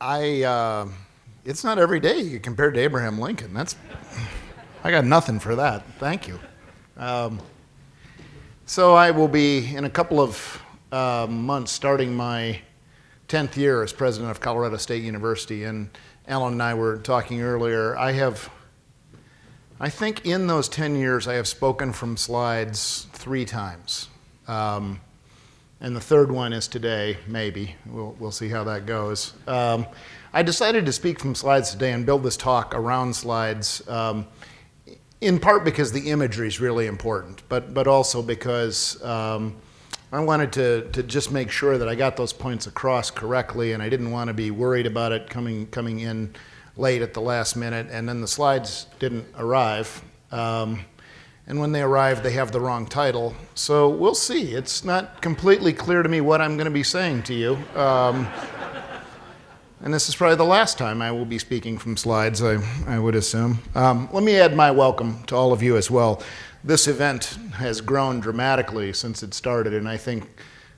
It's not every day you compare to Abraham Lincoln. I got nothing for that. Thank you. So I will be, in a couple of months, starting my 10th year as president of Colorado State University. And Alan and I were talking earlier. I think in those 10 years, I have spoken from slides 3 times. And the third one is today, maybe. We'll see how that goes. I decided to speak from slides today and build this talk around slides, in part because the imagery is really important, but also because I wanted to just make sure that I got those points across correctly, and I didn't want to be worried about it coming in late at the last minute, and then the slides didn't arrive. And when they arrive, they have the wrong title. So we'll see. It's not completely clear to me what I'm going to be saying to you. And this is probably the last time I will be speaking from slides, I would assume. Let me add my welcome to all of you as well. This event has grown dramatically since it started, and I think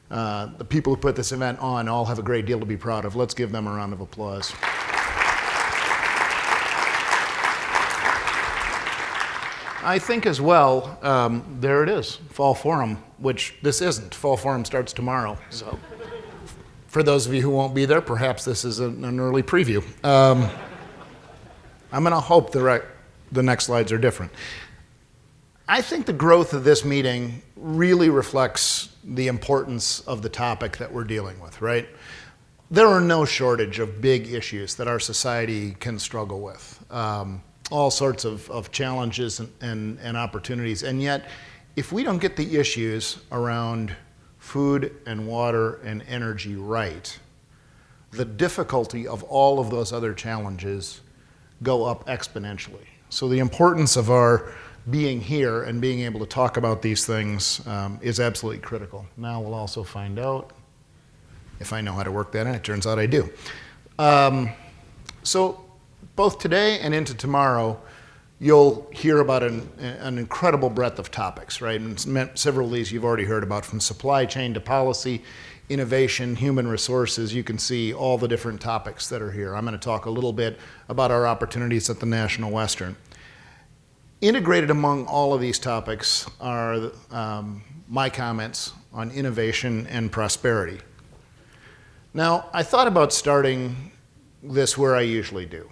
the people who put this event on all have a great deal to be proud of. Let's give them a round of applause. I think as well, there it is, Fall Forum, which this isn't. Fall Forum starts tomorrow. So for those of you who won't be there, perhaps this is an early preview. I'm going to hope the next slides are different. I think the growth of this meeting really reflects the importance of the topic that we're dealing with, right? There are no shortage of big issues that our society can struggle with. All sorts of challenges and opportunities. And yet, if we don't get the issues around food and water and energy right, the difficulty of all of those other challenges go up exponentially. So the importance of our being here and being able to talk about these things is absolutely critical. Now we'll also find out if I know how to work that in. It turns out I do. So both today and into tomorrow, you'll hear about an incredible breadth of topics, right? And several of these you've already heard about, from supply chain to policy, innovation, human resources. You can see all the different topics that are here. I'm going to talk a little bit about our opportunities at the National Western. Integrated among all of these topics are my comments on innovation and prosperity. Now, I thought about starting this where I usually do,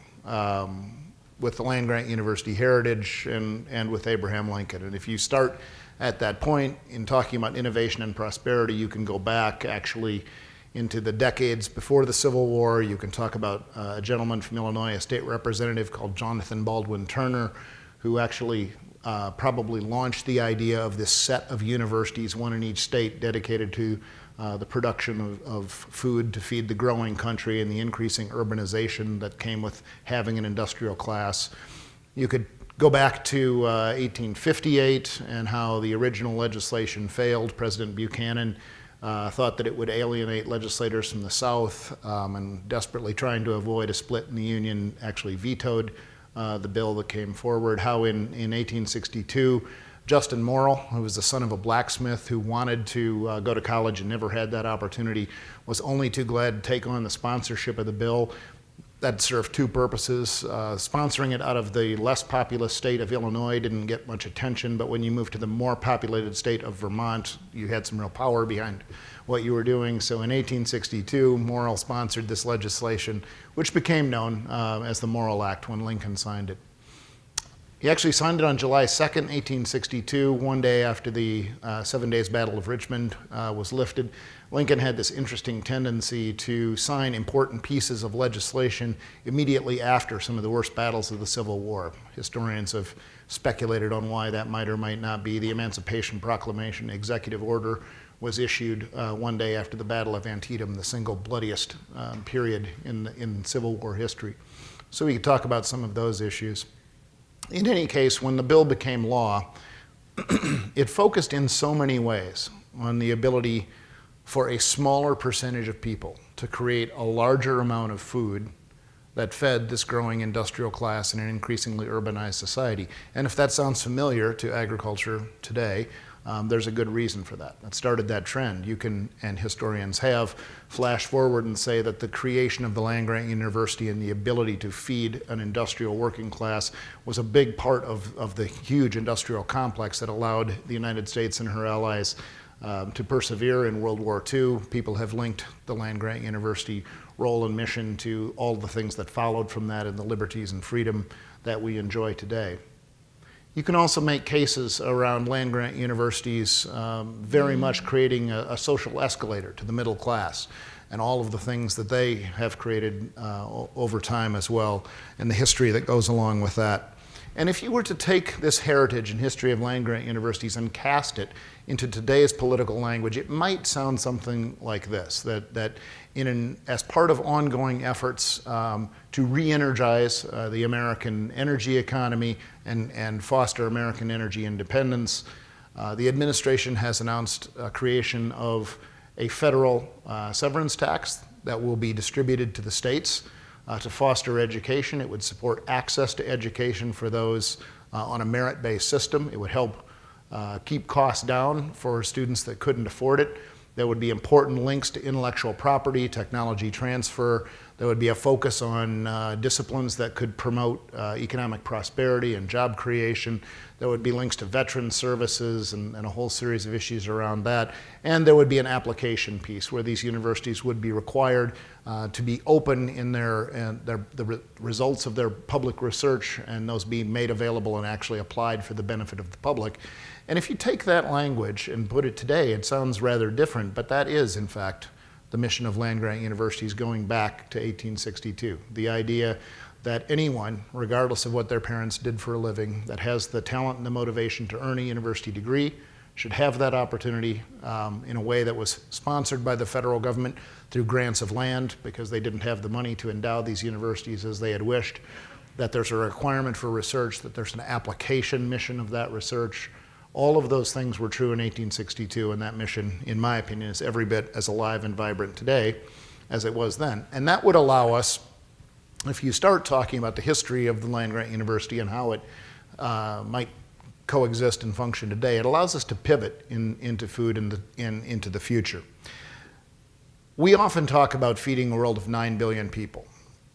with the land-grant university heritage and with Abraham Lincoln. And if you start at that point in talking about innovation and prosperity, you can go back actually into the decades before the Civil War. You can talk about a gentleman from Illinois, a state representative called Jonathan Baldwin Turner, who actually probably launched the idea of this set of universities, one in each state, dedicated to the production of food to feed the growing country and the increasing urbanization that came with having an industrial class. You could go back to 1858 and how the original legislation failed. President Buchanan thought that it would alienate legislators from the South, and desperately trying to avoid a split in the Union, actually vetoed the bill that came forward. How in 1862, Justin Morrill, who was the son of a blacksmith who wanted to go to college and never had that opportunity, was only too glad to take on the sponsorship of the bill. That served 2 purposes. Sponsoring it out of the less populous state of Illinois didn't get much attention, but when you moved to the more populated state of Vermont, you had some real power behind what you were doing. So in 1862, Morrill sponsored this legislation, which became known as the Morrill Act when Lincoln signed it. He actually signed it on July 2nd, 1862, one day after the 7 Days Battle of Richmond was lifted. Lincoln had this interesting tendency to sign important pieces of legislation immediately after some of the worst battles of the Civil War. Historians have speculated on why that might or might not be. The Emancipation Proclamation executive order was issued one day after the Battle of Antietam, the single bloodiest period in Civil War history. So we could talk about some of those issues. In any case, when the bill became law, it focused in so many ways on the ability for a smaller percentage of people to create a larger amount of food that fed this growing industrial class in an increasingly urbanized society. And if that sounds familiar to agriculture today, There's a good reason for that. That started that trend. You can, and historians have, flash forward and say that the creation of the land-grant university and the ability to feed an industrial working class was a big part of the huge industrial complex that allowed the United States and her allies to persevere in World War II. People have linked the land-grant university role and mission to all the things that followed from that and the liberties and freedom that we enjoy today. You can also make cases around land-grant universities very much creating a social escalator to the middle class and all of the things that they have created over time as well, and the history that goes along with that. And if you were to take this heritage and history of land-grant universities and cast it into today's political language, it might sound something like this, that as part of ongoing efforts to re-energize the American energy economy and foster American energy independence, the administration has announced creation of a federal severance tax that will be distributed to the states to foster education. It would support access to education for those on a merit-based system. It would help keep costs down for students that couldn't afford it. There would be important links to intellectual property, technology transfer. There would be a focus on disciplines that could promote economic prosperity and job creation. There would be links to veteran services and a whole series of issues around that. And there would be an application piece where these universities would be required to be open in the results of their public research, and those be made available and actually applied for the benefit of the public. And if you take that language and put it today, it sounds rather different, but that is, in fact, the mission of land-grant universities going back to 1862. The idea that anyone, regardless of what their parents did for a living, that has the talent and the motivation to earn a university degree should have that opportunity in a way that was sponsored by the federal government through grants of land because they didn't have the money to endow these universities as they had wished, that there's a requirement for research, that there's an application mission of that research. All of those things were true in 1862, and that mission, in my opinion, is every bit as alive and vibrant today as it was then. And that would allow us, if you start talking about the history of the land-grant university and how it might coexist and function today, it allows us to pivot into food and into the future. We often talk about feeding a world of 9 billion people,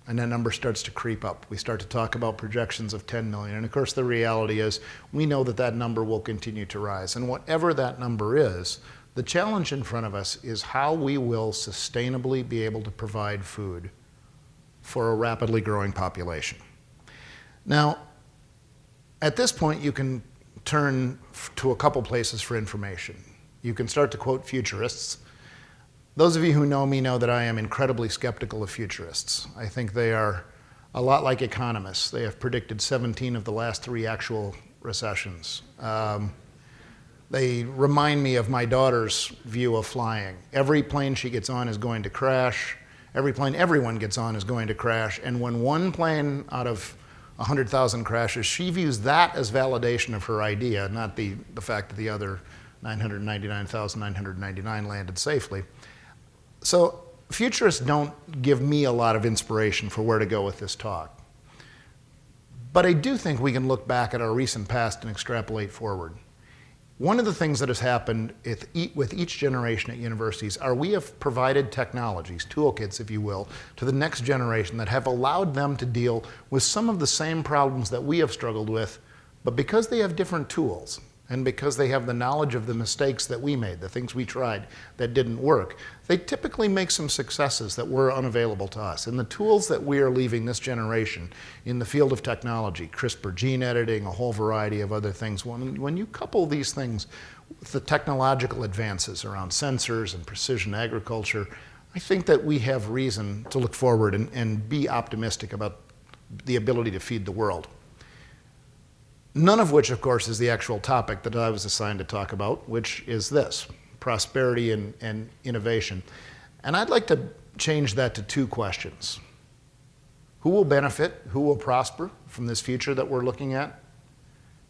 and that number starts to creep up. We start to talk about projections of 10 million, and of course the reality is we know that that number will continue to rise, and whatever that number is, the challenge in front of us is how we will sustainably be able to provide food for a rapidly growing population. Now, at this point you can turn to a couple places for information. You can start to quote futurists. Those of you who know me know that I am incredibly skeptical of futurists. I think they are a lot like economists. They have predicted 17 of the last 3 actual recessions. They remind me of my daughter's view of flying. Every plane she gets on is going to crash. Every plane everyone gets on is going to crash. And when one plane out of 100,000 crashes, she views that as validation of her idea, not the fact that the other 999,999 landed safely. So futurists don't give me a lot of inspiration for where to go with this talk. But I do think we can look back at our recent past and extrapolate forward. One of the things that has happened with each generation at universities are we have provided technologies, toolkits if you will, to the next generation that have allowed them to deal with some of the same problems that we have struggled with, but because they have different tools, and because they have the knowledge of the mistakes that we made, the things we tried that didn't work, they typically make some successes that were unavailable to us. And the tools that we are leaving this generation in the field of technology, CRISPR gene editing, a whole variety of other things, when you couple these things with the technological advances around sensors and precision agriculture, I think that we have reason to look forward and be optimistic about the ability to feed the world. None of which, of course, is the actual topic that I was assigned to talk about, which is this, prosperity and innovation. And I'd like to change that to 2 questions. Who will benefit, who will prosper from this future that we're looking at?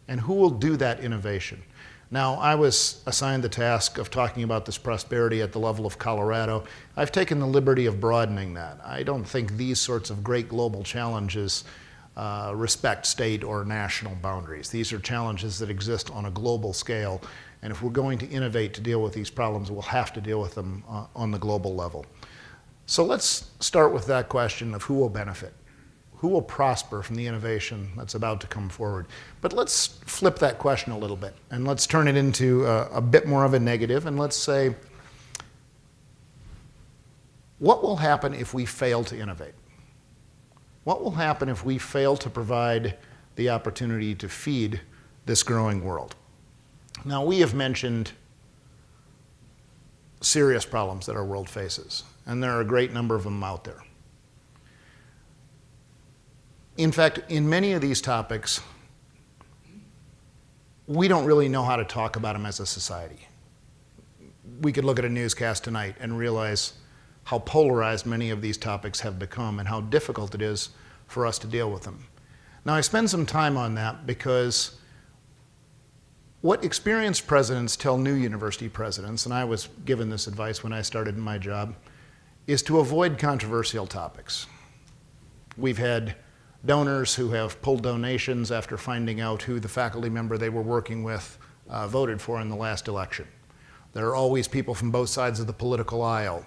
And who will do that innovation? Now, I was assigned the task of talking about this prosperity at the level of Colorado. I've taken the liberty of broadening that. I don't think these sorts of great global challenges respect state or national boundaries. These are challenges that exist on a global scale, And if we're going to innovate to deal with these problems, we'll have to deal with them on the global level. So let's start with that question of who will benefit. Who will prosper from the innovation that's about to come forward? But let's flip that question a little bit, and let's turn it into a bit more of a negative, and let's say, what will happen if we fail to innovate? What will happen if we fail to provide the opportunity to feed this growing world? Now, we have mentioned serious problems that our world faces, and there are a great number of them out there. In fact, in many of these topics, we don't really know how to talk about them as a society. We could look at a newscast tonight and realize how polarized many of these topics have become and how difficult it is for us to deal with them. Now, I spend some time on that because what experienced presidents tell new university presidents, and I was given this advice when I started in my job, is to avoid controversial topics. We've had donors who have pulled donations after finding out who the faculty member they were working with voted for in the last election. There are always people from both sides of the political aisle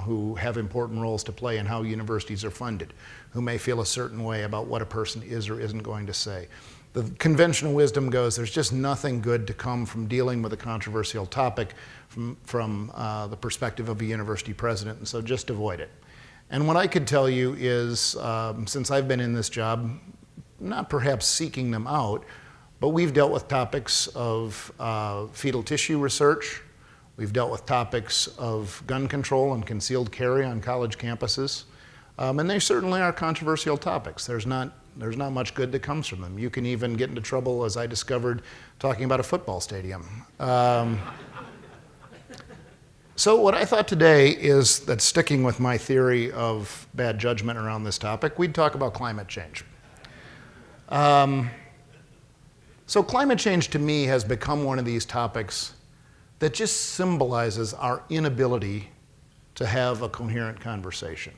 who have important roles to play in how universities are funded, who may feel a certain way about what a person is or isn't going to say. The conventional wisdom goes, there's just nothing good to come from dealing with a controversial topic from the perspective of a university president, and so just avoid it. And what I could tell you is, since I've been in this job, not perhaps seeking them out, but we've dealt with topics of fetal tissue research. We've dealt with topics of gun control and concealed carry on college campuses. And they certainly are controversial topics. There's not much good that comes from them. You can even get into trouble, as I discovered, talking about a football stadium. So what I thought today is that, sticking with my theory of bad judgment around this topic, we'd talk about climate change. So climate change to me has become one of these topics that just symbolizes our inability to have a coherent conversation.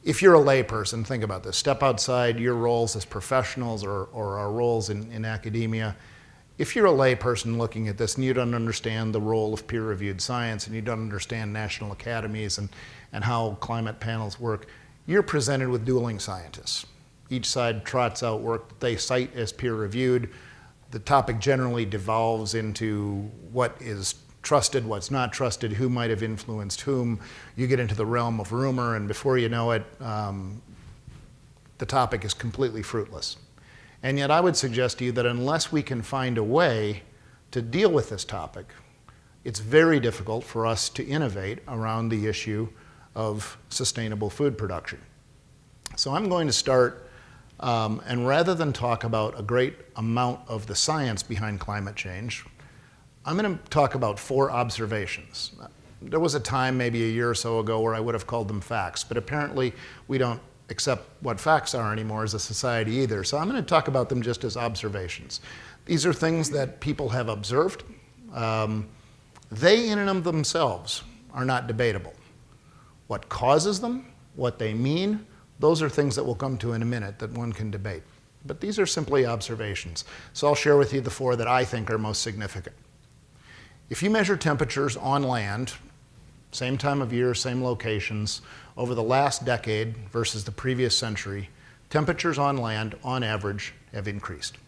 If you're a layperson, think about this. Step outside your roles as professionals or our roles in academia. If you're a layperson looking at this and you don't understand the role of peer-reviewed science and you don't understand national academies and how climate panels work, you're presented with dueling scientists. Each side trots out work that they cite as peer-reviewed. The topic generally devolves into what is trusted, what's not trusted, who might have influenced whom. You get into the realm of rumor, and before you know it, the topic is completely fruitless. And yet I would suggest to you that unless we can find a way to deal with this topic, it's very difficult for us to innovate around the issue of sustainable food production. So I'm going to start, and rather than talk about a great amount of the science behind climate change, I'm going to talk about 4 observations. There was a time, maybe a year or so ago, where I would have called them facts, but apparently we don't accept what facts are anymore as a society either. So I'm going to talk about them just as observations. These are things that people have observed. They in and of themselves are not debatable. What causes them, what they mean, those are things that we'll come to in a minute that one can debate. But these are simply observations. So I'll share with you the 4 that I think are most significant. If you measure temperatures on land, same time of year, same locations, over the last decade versus the previous century, temperatures on land, on average, have increased.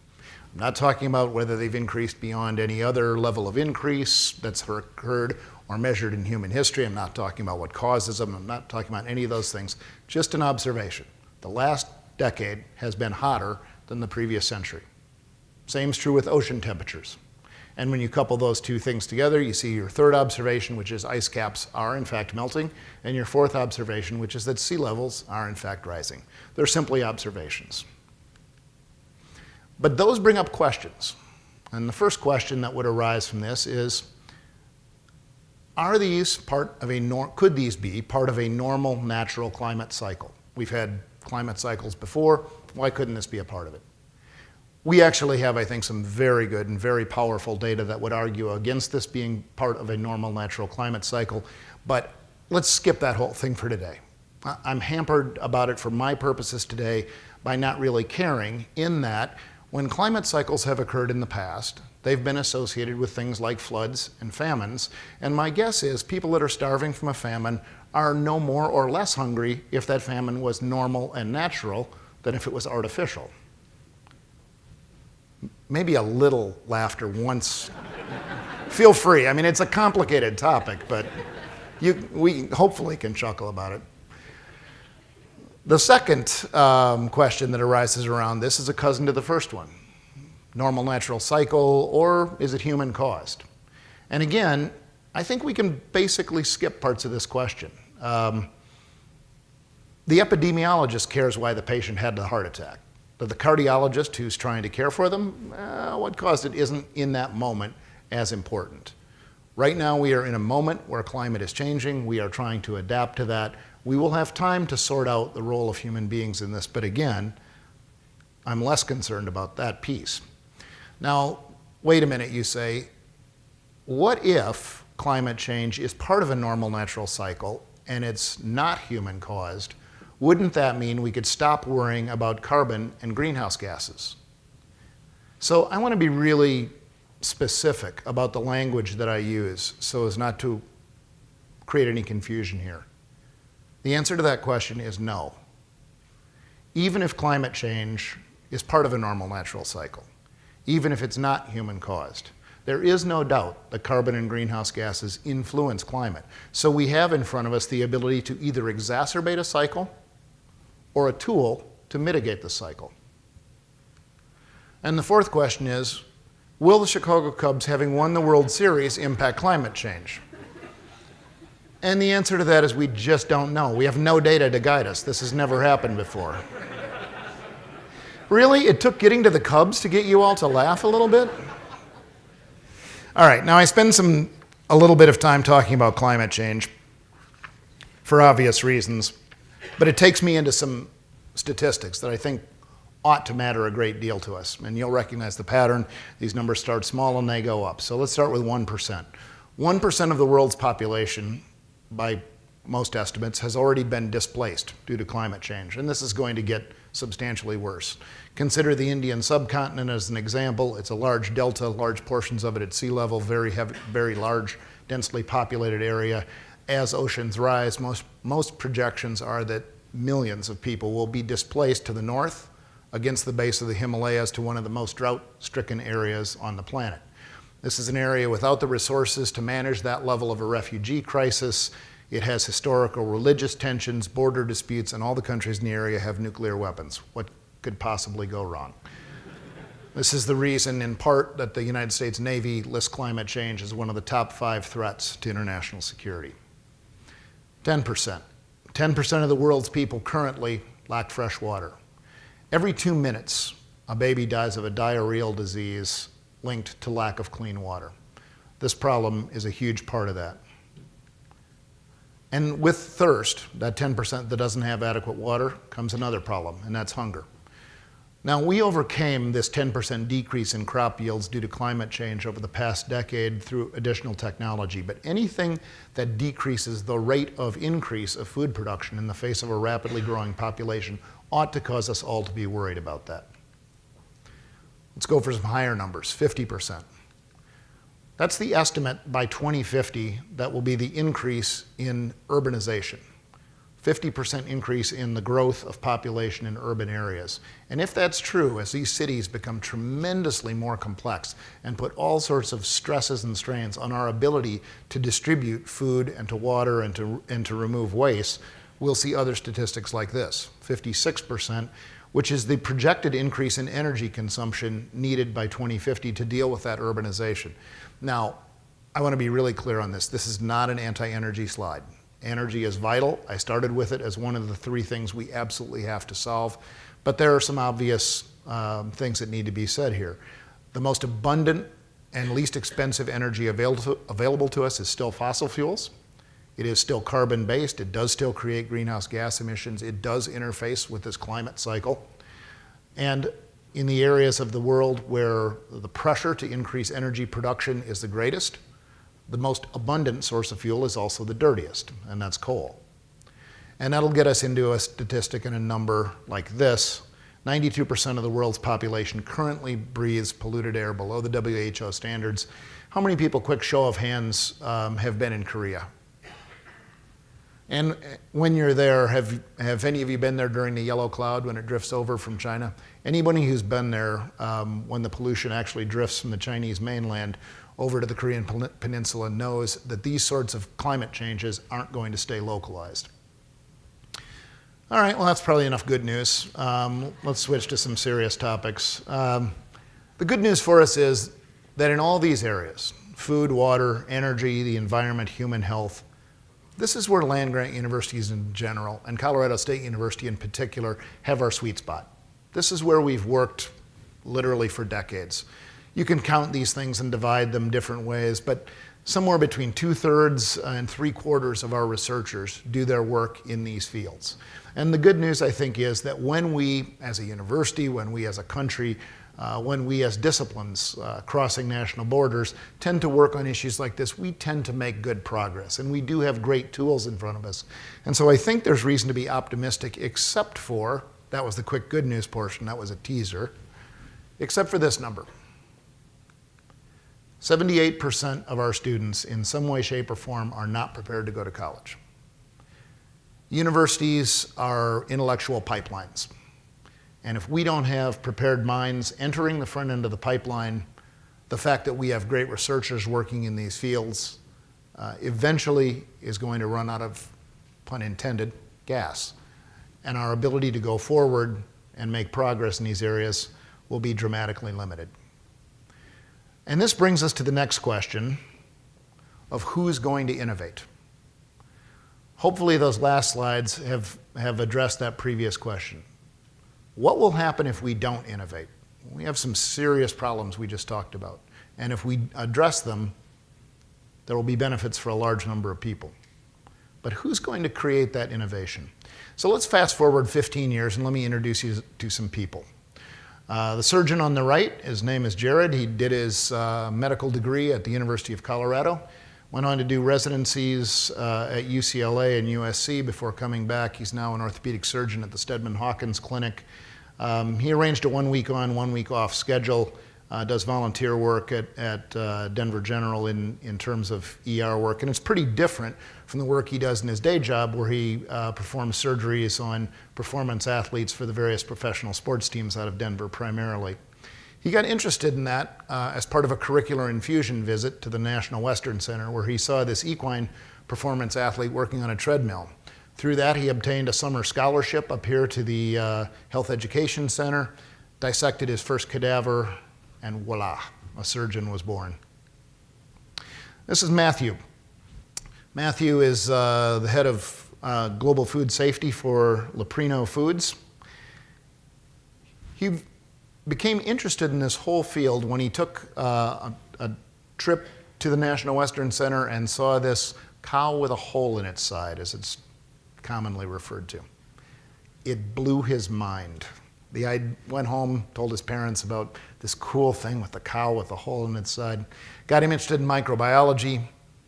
I'm not talking about whether they've increased beyond any other level of increase that's occurred or measured in human history. I'm not talking about what causes them. I'm not talking about any of those things. Just an observation. The last decade has been hotter than the previous century. Same is true with ocean temperatures. And when you couple those 2 things together, you see your 3rd observation, which is ice caps are in fact melting, and your 4th observation, which is that sea levels are in fact rising. They're simply observations. But those bring up questions. And the first question that would arise from this is, could these be part of a normal natural climate cycle? We've had climate cycles before. Why couldn't this be a part of it? We actually have, I think, some very good and very powerful data that would argue against this being part of a normal natural climate cycle, but let's skip that whole thing for today. I'm hampered about it for my purposes today by not really caring, in that When climate cycles have occurred in the past, they've been associated with things like floods and famines, and my guess is people that are starving from a famine are no more or less hungry if that famine was normal and natural than if it was artificial. Maybe a little laughter once. Feel free. I mean, it's a complicated topic, but we hopefully can chuckle about it. The second question that arises around this is a cousin to the first one. Normal natural cycle, or is it human caused? And again, I think we can basically skip parts of this question. The epidemiologist cares why the patient had the heart attack. But the cardiologist who's trying to care for them, what caused it isn't in that moment as important. Right now we are in a moment where climate is changing. We are trying to adapt to that. We will have time to sort out the role of human beings in this, but again, I'm less concerned about that piece. Now, wait a minute, you say, what if climate change is part of a normal natural cycle and it's not human caused? Wouldn't that mean we could stop worrying about carbon and greenhouse gases? So I want to be really specific about the language that I use so as not to create any confusion here. The answer to that question is no. Even if climate change is part of a normal natural cycle, even if it's not human caused, there is no doubt that carbon and greenhouse gases influence climate. So we have in front of us the ability to either exacerbate a cycle or a tool to mitigate the cycle. And the fourth question is, will the Chicago Cubs, having won the World Series, impact climate change? And the answer to that is we just don't know. We have no data to guide us. This has never happened before. Really? It took getting to the Cubs to get you all to laugh a little bit? All right, now I spend a little bit of time talking about climate change for obvious reasons, but it takes me into some statistics that I think ought to matter a great deal to us. And you'll recognize the pattern. These numbers start small and they go up. So let's start with 1%. 1% of the world's population, by most estimates, has already been displaced due to climate change. And this is going to get substantially worse. Consider the Indian subcontinent as an example. It's a large delta, large portions of it at sea level, very heavy, very large, densely populated area. As oceans rise, most projections are that millions of people will be displaced to the north against the base of the Himalayas to one of the most drought-stricken areas on the planet. This is an area without the resources to manage that level of a refugee crisis. It has historical religious tensions, border disputes, and all the countries in the area have nuclear weapons. What could possibly go wrong? This is the reason, in part, that the United States Navy lists climate change as one of the top 5 threats to international security. 10%. 10% of the world's people currently lack fresh water. Every 2 minutes, a baby dies of a diarrheal disease linked to lack of clean water. This problem is a huge part of that. And with thirst, that 10% that doesn't have adequate water, comes another problem, and that's hunger. Now, we overcame this 10% decrease in crop yields due to climate change over the past decade through additional technology, but anything that decreases the rate of increase of food production in the face of a rapidly growing population ought to cause us all to be worried about that. Let's go for some higher numbers, 50%. That's the estimate by 2050 that will be the increase in urbanization. 50% increase in the growth of population in urban areas. And if that's true, as these cities become tremendously more complex and put all sorts of stresses and strains on our ability to distribute food and to water and to remove waste, we'll see other statistics like this, 56%, which is the projected increase in energy consumption needed by 2050 to deal with that urbanization. Now, I want to be really clear on this. This is not an anti-energy slide. Energy is vital. I started with it as one of the 3 things we absolutely have to solve, but there are some obvious things that need to be said here. The most abundant and least expensive energy available to us is still fossil fuels. It is still carbon-based. It does still create greenhouse gas emissions. It does interface with this climate cycle. And in the areas of the world where the pressure to increase energy production is the greatest, the most abundant source of fuel is also the dirtiest, and that's coal. And that'll get us into a statistic and a number like this. 92% of the world's population currently breathes polluted air below the WHO standards. How many people, quick show of hands, have been in Korea? And when you're there, have any of you been there during the yellow cloud when it drifts over from China? Anybody who's been there when the pollution actually drifts from the Chinese mainland over to the Korean peninsula knows that these sorts of climate changes aren't going to stay localized. All right, well, that's probably enough good news. Let's switch to some serious topics. The good news for us is that in all these areas, food, water, energy, the environment, human health, this is where land-grant universities in general, and Colorado State University in particular, have our sweet spot. This is where we've worked literally for decades. You can count these things and divide them different ways, but somewhere between 2/3 and 3/4 of our researchers do their work in these fields. And the good news, I think, is that when we as a university, when we as a country, when we as disciplines crossing national borders tend to work on issues like this, we tend to make good progress. And we do have great tools in front of us. And so I think there's reason to be optimistic, except for, that was the quick good news portion, that was a teaser, except for this number. 78% of our students in some way, shape, or form are not prepared to go to college. Universities are intellectual pipelines. And if we don't have prepared minds entering the front end of the pipeline, the fact that we have great researchers working in these fields eventually is going to run out of, pun intended, gas. And our ability to go forward and make progress in these areas will be dramatically limited. And this brings us to the next question of who's going to innovate. Hopefully those last slides have addressed that previous question. What will happen if we don't innovate? We have some serious problems we just talked about. And if we address them, there will be benefits for a large number of people. But who's going to create that innovation? So let's fast forward 15 years and let me introduce you to some people. The surgeon on the right, his name is Jared. He did his medical degree at the University of Colorado, went on to do residencies at UCLA and USC before coming back. He's now an orthopedic surgeon at the Steadman Hawkins Clinic. He arranged a 1 week on, 1 week off schedule, does volunteer work at Denver General in terms of ER work. And it's pretty different from the work he does in his day job where he performs surgeries on performance athletes for the various professional sports teams out of Denver primarily. He got interested in that as part of a curricular infusion visit to the National Western Center where he saw this equine performance athlete working on a treadmill. Through that, he obtained a summer scholarship up here to the Health Education Center, dissected his first cadaver, and voila, a surgeon was born. This is Matthew. Matthew is the head of global food safety for Leprino Foods. He became interested in this whole field when he took a trip to the National Western Center and saw this cow with a hole in its side, as it's commonly referred to. It blew his mind. The guy went home, told his parents about this cool thing with the cow with a hole in its side. Got him interested in microbiology,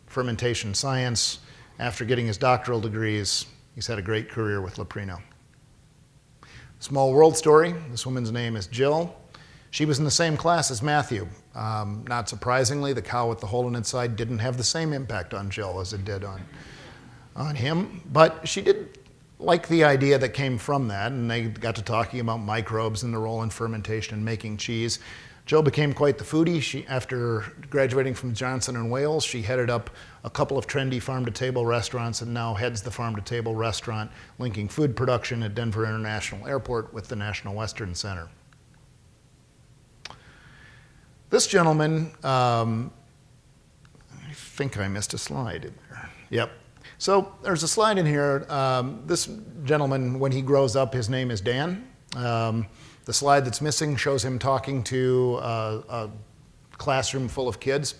fermentation science. After getting his doctoral degrees, he's had a great career with Leprino. Small world story. This woman's name is Jill. She was in the same class as Matthew. Not surprisingly, the cow with the hole in its side didn't have the same impact on Jill as it did on him, but she did like the idea that came from that, and they got to talking about microbes and the role in fermentation and making cheese. Jill became quite the foodie. After graduating from Johnson & Wales, she headed up a couple of trendy farm-to-table restaurants and now heads the farm-to-table restaurant linking food production at Denver International Airport with the National Western Center. This gentleman, I think I missed a slide in there. Yep. So there's a slide in here. This gentleman, when he grows up, his name is Dan. The slide that's missing shows him talking to a classroom full of kids.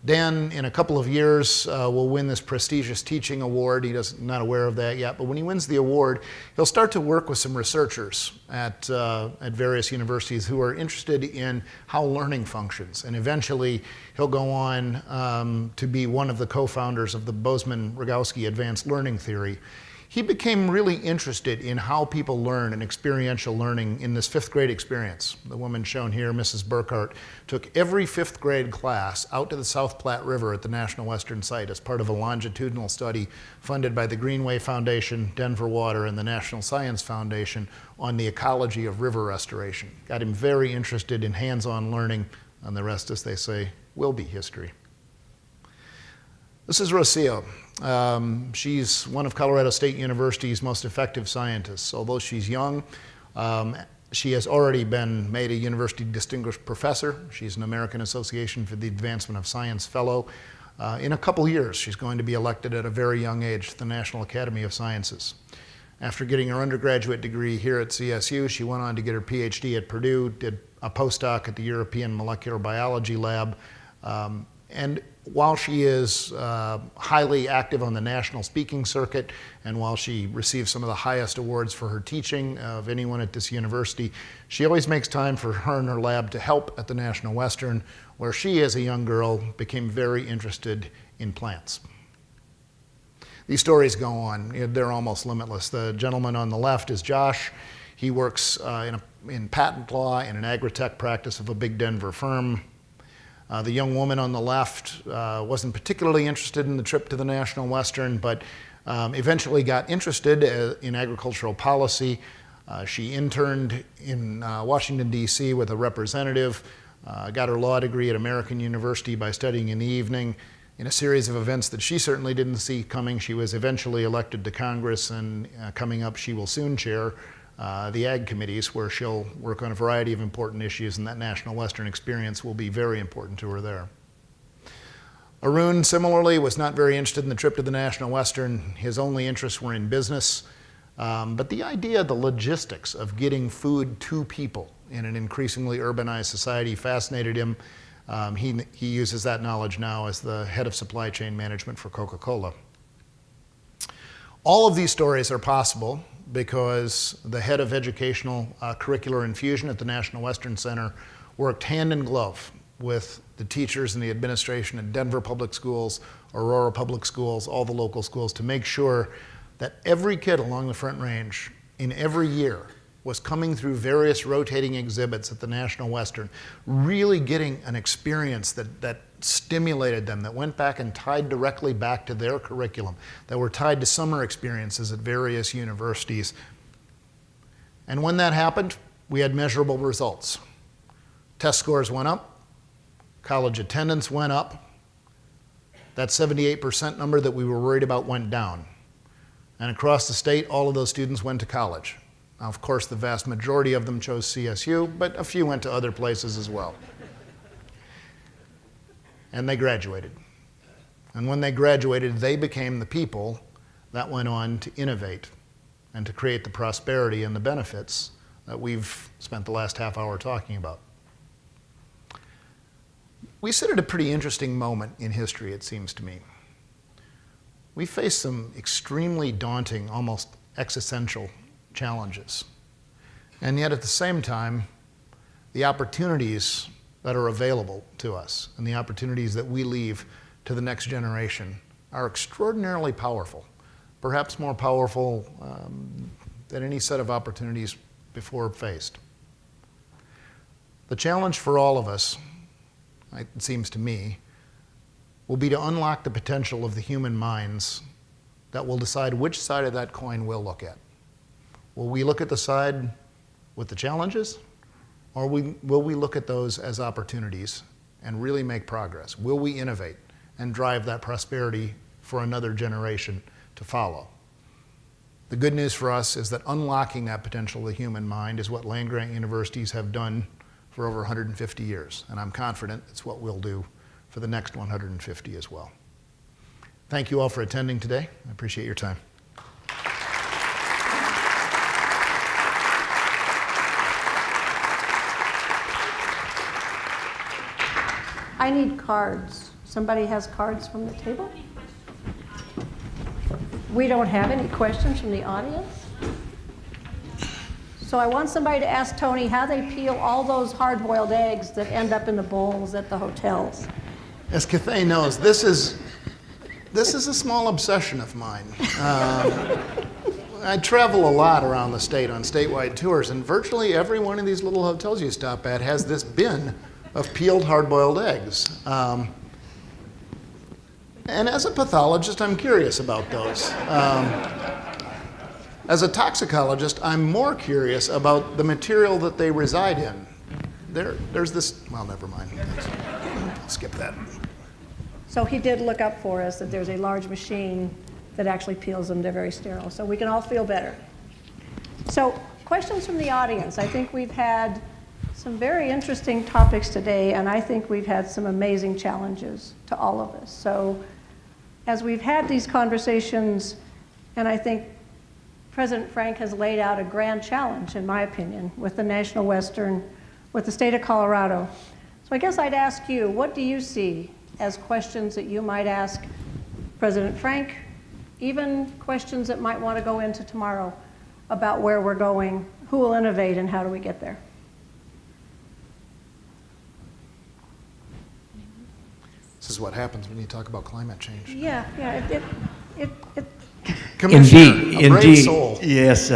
Dan, in a couple of years, will win this prestigious teaching award. He's not aware of that yet, but when he wins the award, he'll start to work with some researchers at various universities who are interested in how learning functions. And eventually, he'll go on to be one of the co-founders of the Bozeman-Rogowski Advanced Learning Theory. he became really interested in how people learn and experiential learning in this fifth grade experience. The woman shown here, Mrs. Burkhart, took every fifth grade class out to the South Platte River at the National Western Site as part of a longitudinal study funded by the Greenway Foundation, Denver Water, and the National Science Foundation on the ecology of river restoration. Got him very interested in hands-on learning, and the rest, as they say, will be history. This is Rocio. She's one of Colorado State University's most effective scientists. Although she's young, she has already been made a University Distinguished Professor. She's an American Association for the Advancement of Science Fellow. In a couple years, she's going to be elected at a very young age to the National Academy of Sciences. After getting her undergraduate degree here at CSU, she went on to get her PhD at Purdue, did a postdoc at the European Molecular Biology Lab, and while she is highly active on the national speaking circuit, and while she receives some of the highest awards for her teaching of anyone at this university, she always makes time for her and her lab to help at the National Western, where she, as a young girl, became very interested in plants. These stories go on. They're almost limitless. The gentleman on the left is Josh. He works in patent law in an agri-tech practice of a big Denver firm. The young woman on the left wasn't particularly interested in the trip to the National Western, but eventually got interested in agricultural policy. She interned in Washington, D.C. with a representative, got her law degree at American University by studying in the evening. In a series of events that she certainly didn't see coming, she was eventually elected to Congress, and coming up, she will soon chair the Ag Committees, where she'll work on a variety of important issues, and that National Western experience will be very important to her there. Arun, similarly, was not very interested in the trip to the National Western. His only interests were in business, but the idea, the logistics of getting food to people in an increasingly urbanized society fascinated him. He uses that knowledge now as the head of supply chain management for Coca-Cola. All of these stories are possible because the head of educational curricular infusion at the National Western Center worked hand in glove with the teachers and the administration at Denver Public Schools, Aurora Public Schools, all the local schools, to make sure that every kid along the Front Range in every year was coming through various rotating exhibits at the National Western, really getting an experience that stimulated them, that went back and tied directly back to their curriculum, that were tied to summer experiences at various universities. And when that happened, we had measurable results. Test scores went up, college attendance went up, that 78% number that we were worried about went down. And across the state, all of those students went to college. Now, of course, the vast majority of them chose CSU, but a few went to other places as well. And they graduated. And when they graduated, they became the people that went on to innovate and to create the prosperity and the benefits that we've spent the last half hour talking about. We sit at a pretty interesting moment in history, it seems to me. We face some extremely daunting, almost existential challenges. And yet at the same time, the opportunities that are available to us and the opportunities that we leave to the next generation are extraordinarily powerful, perhaps more powerful than any set of opportunities before faced. The challenge for all of us, it seems to me, will be to unlock the potential of the human minds that will decide which side of that coin we'll look at. Will we look at the side with the challenges, or will we look at those as opportunities and really make progress? Will we innovate and drive that prosperity for another generation to follow? The good news for us is that unlocking that potential of the human mind is what land-grant universities have done for over 150 years, and I'm confident it's what we'll do for the next 150 as well. Thank you all for attending today. I appreciate your time. I need cards. Somebody has cards from the table? We don't have any questions from the audience? So I want somebody to ask Tony how they peel all those hard-boiled eggs that end up in the bowls at the hotels. As Cathay knows, this is a small obsession of mine. I travel a lot around the state on statewide tours, and virtually every one of these little hotels you stop at has this bin of peeled hard-boiled eggs. And as a pathologist, I'm curious about those. As a toxicologist, I'm more curious about the material that they reside in. There's this, well, never mind. Skip that. So he did look up for us that there's a large machine that actually peels them. They're very sterile, so we can all feel better. So questions from the audience. I think we've had some very interesting topics today, and I think we've had some amazing challenges to all of us. So as we've had these conversations, and I think President Frank has laid out a grand challenge, in my opinion, with the National Western, with the state of Colorado. So I guess I'd ask you, what do you see as questions that you might ask President Frank, even questions that might want to go into tomorrow about where we're going, who will innovate, and how do we get there? This is what happens when you talk about climate change. Yeah. Commissioner, a brave Indeed. soul. Yes,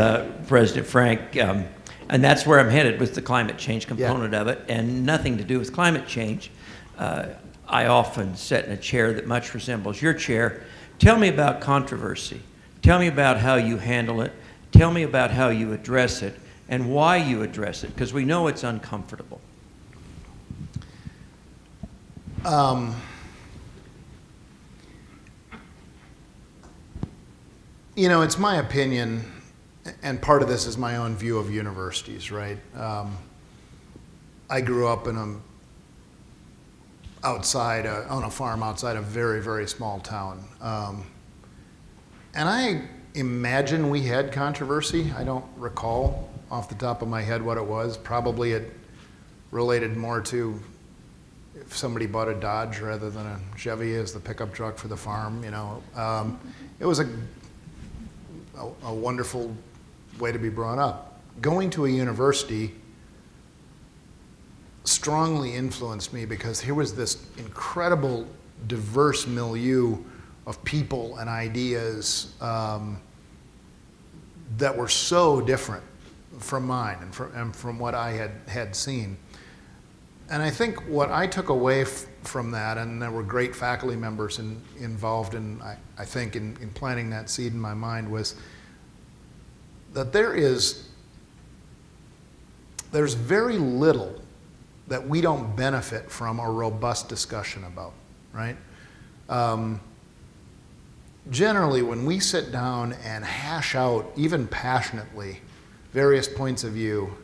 President Frank. And that's where I'm headed with the climate change component of it, and nothing to do with climate change. I often sit in a chair that much resembles your chair. Tell me about controversy. Tell me about how you handle it. Tell me about how you address it and why you address it, because we know it's uncomfortable. You know, it's my opinion, and part of this is my own view of universities, right? I grew up in on a farm outside a very, very small town. And I imagine we had controversy. I don't recall off the top of my head what it was. Probably it related more to if somebody bought a Dodge rather than a Chevy as the pickup truck for the farm, you know. It was a wonderful way to be brought up. Going to a university strongly influenced me because here was this incredible diverse milieu of people and ideas that were so different from mine and from what I had seen. And I think what I took away from that, and there were great faculty members involved in, I think, in planting that seed in my mind, was that there's very little that we don't benefit from a robust discussion about, right? Generally, when we sit down and hash out, even passionately, various points of view,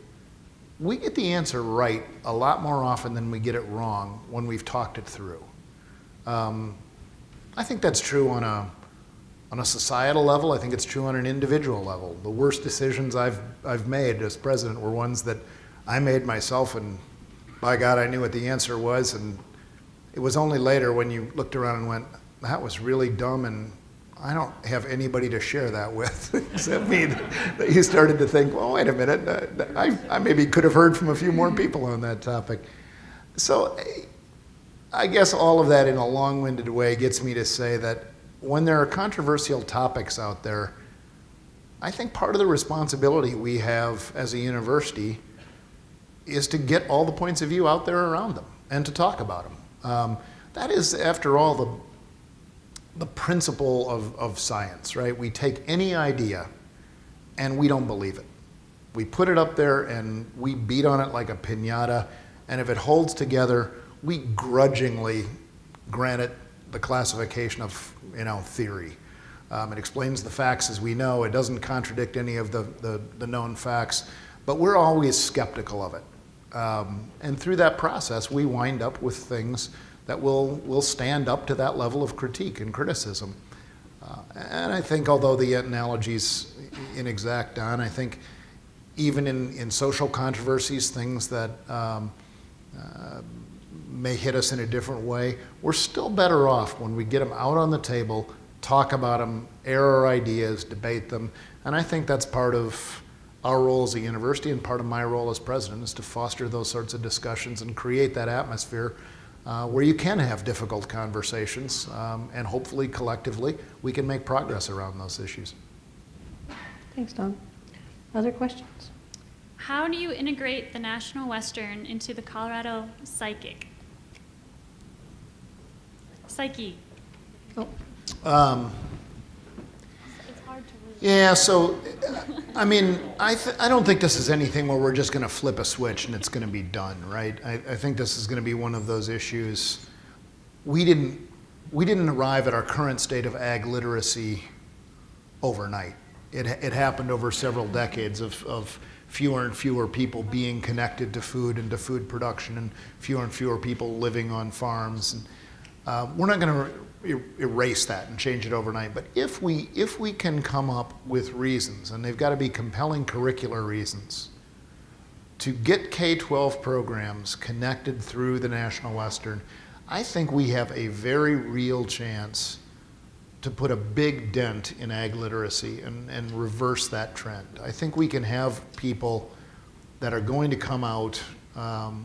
we get the answer right a lot more often than we get it wrong when we've talked it through. I think that's true on a societal level. I think it's true on an individual level. The worst decisions I've made as president were ones that I made myself, and by God, I knew what the answer was. And it was only later when you looked around and went, that was really dumb, and I don't have anybody to share that with except me, that you started to think, well, wait a minute, I maybe could have heard from a few more people on that topic. So I guess all of that in a long-winded way gets me to say that when there are controversial topics out there, I think part of the responsibility we have as a university is to get all the points of view out there around them and to talk about them. That is, after all, the principle of science, right? We take any idea and we don't believe it. We put it up there and we beat on it like a piñata, and if it holds together, we grudgingly grant it the classification of, theory. It explains the facts as we know. It doesn't contradict any of the known facts, but we're always skeptical of it. And through that process, we wind up with things that will stand up to that level of critique and criticism. And I think, although the analogy's inexact, Don, I think even in social controversies, things that may hit us in a different way, we're still better off when we get them out on the table, talk about them, air our ideas, debate them. And I think that's part of our role as a university, and part of my role as president, is to foster those sorts of discussions and create that atmosphere where you can have difficult conversations, and hopefully collectively we can make progress around those issues. Thanks, Don. Other questions? How do you integrate the National Western into the Colorado psyche? Oh, It's hard to read. Yeah, so, I mean, I don't think this is anything where we're just going to flip a switch and it's going to be done, right? I think this is going to be one of those issues. We didn't arrive at our current state of ag literacy overnight. It happened over several decades of fewer and fewer people being connected to food and to food production, and fewer people living on farms. And we're not going to erase that and change it overnight. But if we can come up with reasons, and they've got to be compelling curricular reasons, to get K-12 programs connected through the National Western, I think we have a very real chance to put a big dent in ag literacy and reverse that trend. I think we can have people that are going to come out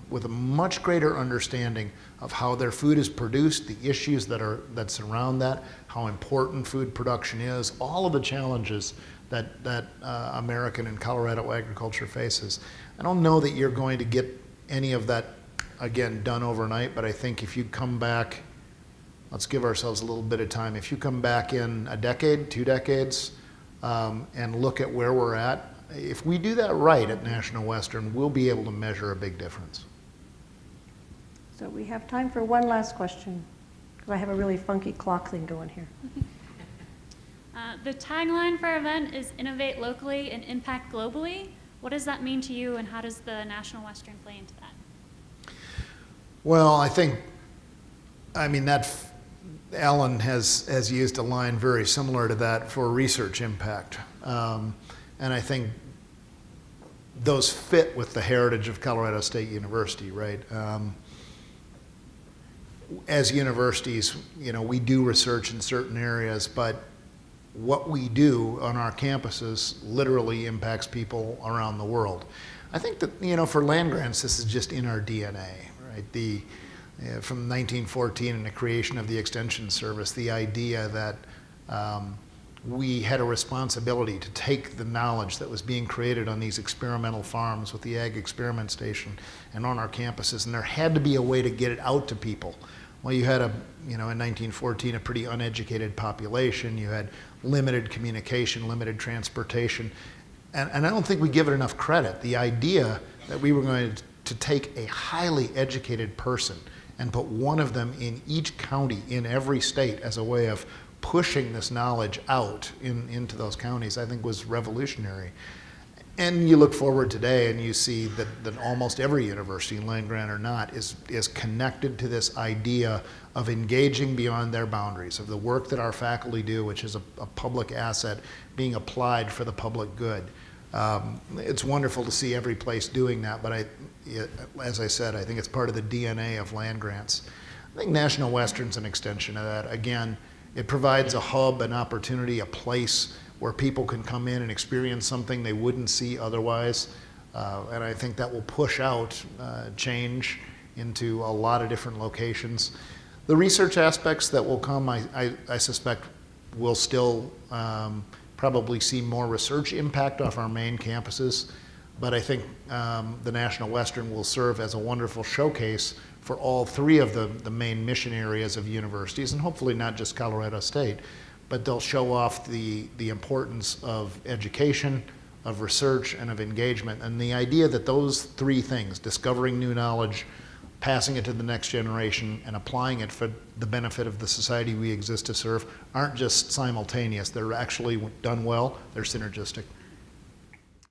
with a much greater understanding of how their food is produced, the issues that surround that, how important food production is, all of the challenges that American and Colorado agriculture faces. I don't know that you're going to get any of that, again, done overnight, but I think if you come back, let's give ourselves a little bit of time. If you come back in a decade, 2 decades, and look at where we're at, if we do that right at National Western, we'll be able to measure a big difference. so we have time for one last question, because I have a really funky clock thing going here. The tagline for our event is Innovate Locally and Impact Globally. What does that mean to you, and how does the National Western play into that? Well, I mean, Alan has used a line very similar to that for research impact. And I think those fit with the heritage of Colorado State University, right? As universities, we do research in certain areas, but what we do on our campuses literally impacts people around the world. I think that, for land grants, this is just in our DNA, right? From 1914 and the creation of the Extension Service, the idea that we had a responsibility to take the knowledge that was being created on these experimental farms with the Ag Experiment Station and on our campuses, and there had to be a way to get it out to people. Well, you had in 1914, a pretty uneducated population. You had limited communication, limited transportation, and I don't think we give it enough credit. The idea that we were going to take a highly educated person and put one of them in each county in every state as a way of pushing this knowledge out into those counties, I think was revolutionary. And you look forward today and you see that almost every university, land grant or not, is connected to this idea of engaging beyond their boundaries, of the work that our faculty do, which is a public asset, being applied for the public good. It's wonderful to see every place doing that, but as I said, I think it's part of the DNA of land grants. I think National Western's an extension of that. Again, it provides a hub, an opportunity, a place where people can come in and experience something they wouldn't see otherwise. And I think that will push out change into a lot of different locations. The research aspects that will come, I suspect, will still probably see more research impact off our main campuses. But I think the National Western will serve as a wonderful showcase for all 3 of the main mission areas of universities, and hopefully not just Colorado State, but they'll show off the importance of education, of research, and of engagement. And the idea that those 3 things, discovering new knowledge, passing it to the next generation, and applying it for the benefit of the society we exist to serve, aren't just simultaneous. They're actually done well, they're synergistic.